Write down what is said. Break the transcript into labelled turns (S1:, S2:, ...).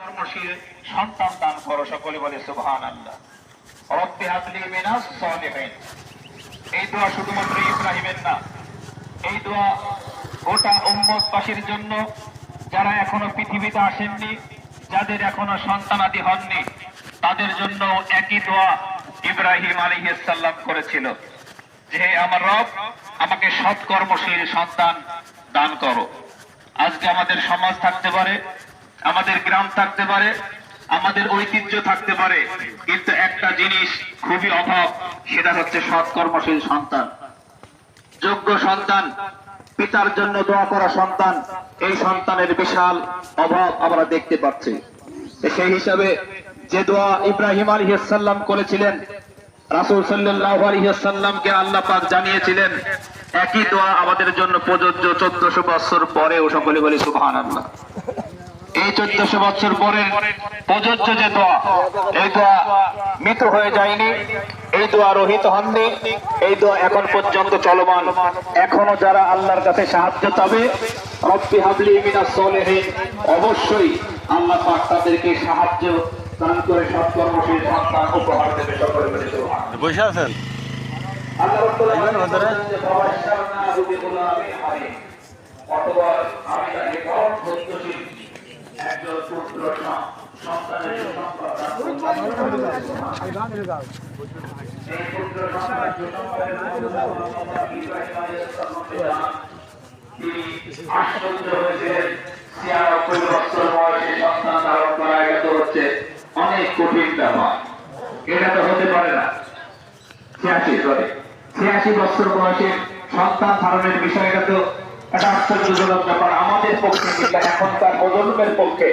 S1: কর্মশীল সন্তান দান করো, সকলে বলে সুবহানাল্লাহ। রব্বি হাবলি মিনাস সালিহিন। এই দোয়া শুধুমাত্র ইব্রাহিমের না, এই দোয়া গোটা উম্মতবাসীর জন্য, যারা এখনো পৃথিবীতে আসেননি, যাদের এখনো সন্তানাদি হননি, তাদের জন্য একই দোয়া ইব্রাহিম আলাইহিস সালাম করেছিল যে হে আমার রব, আমাকে সৎ কর্মশীল সন্তান দান করো। আজকে আমাদের সমাজ থাকতে পারে, আমাদের গ্রাম থাকতে পারে, আমাদের ঐতিহ্য থাকতে পারে, কিন্তু একটা জিনিস খুবই অভাব, সেটা হচ্ছে সৎ কর্মশীল সন্তান, যোগ্য সন্তান, পিতার জন্য দোয়া করা সন্তান। এই সন্তানের বিশাল অভাব আমরা দেখতে পাচ্ছি। সেই হিসাবে যে দোয়া ইব্রাহিম আলাইহিস সালাম করেছিলেন, রাসূল সাল্লাল্লাহু আলাইহি ওয়াসাল্লামকে আল্লাহ পাক জানিয়েছিলেন, একই দোয়া আমাদের জন্য প্রযোজ্য 1400 বছর পরেও, সকলে বলি সুবহানাল্লাহ। এই 1400 বছর পরে প্রযোজ্য যে দোয়া, এই দোয়া মৃত হয়ে যায়নি, এই দোয়া রহিত হননি, এই দোয়া এখন পর্যন্ত চলমান। এখনো যারা আল্লাহর কাছে সাহায্য চাবে, রব্বি হাবলি মিনাস সালিহিন, অবশ্যই আল্লাহ পাক তাদেরকে সাহায্য দান করে সৎ কর্মশীল সন্তান উপহার দেবে, সকলে বলে সুবহানাল্লাহ।
S2: বসে আছেন
S1: আল্লাহ রাব্বুল আলামিন প্রবাসশারনা যুবিগুলা আমি কতবার আমি তাকে বড় ধৈর্যশীল একজন পুত্র সন্তানের সেই পুত্র সন্তানের জন্য তিনি আশ্চর্য হয়েছিলেন। 96 বছর বয়সে সন্তান ধারণ করা, এটা তো হচ্ছে অনেক কঠিন ব্যাপার, এটা তো হতে পারে না। 86 বছর বয়সে সন্তান ধারণের বিষয়টা তো একটা আশ্চর্যজনক ব্যাপার আমাদের পক্ষে, কিংবা এখনকার প্রজন্মের পক্ষে।